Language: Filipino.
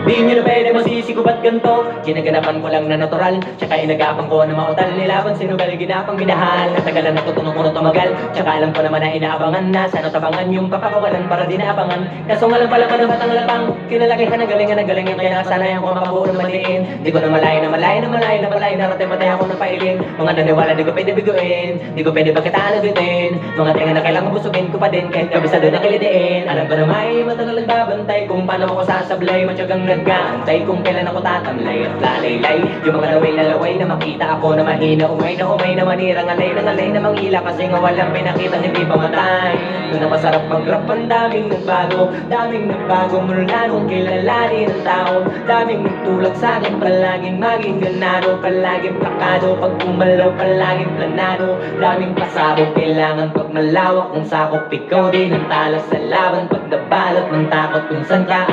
Di nyo na pwede masisi ko ba't ganto? Ginaganapan ko lang na natural, tsaka inagapan ko na mautal. Nilaban sinugal, ginapang minahal. Natagalan natutunan ko na tumagal, tsaka alam ko naman na inaabangan na. Sana tabangan yung papakawalan para di naabangan. Kaso nga lang pala panabatang lapang, kinalakihan na galingan kaya nakasanayan ko makabuo ng maliin. Di ko na malay na malay na malay na malay na patay ako ng pailin. Mga naniwala di ko pwede biguin, di ko pwede pagkataan agutin. Mga tinga na kailangan busugin ko pa din, kahit kabisado na kilitiin. Alam ko na may matagal nagbabantay kung paano ako sasablay. Matyagang nag-aantay kung kailan ako tatamlay at lalaylay. Yung mga laway na laway na makita ako na mahina, umay na manirang alay na mangila. Kasi nga walang pinakita hindi pa matay. Doon na masarap mag-rap, ang daming nagbago mula nung kilalanin ng tao. Daming nagtulak sa'kin, palaging maging ganado, palaging plakado, pag gumalaw palaging planado. Daming pasabog, kailangan pag malawak ng sakop. Ikaw din ang tala sa laban, pag nabalot ng takot kung saan ka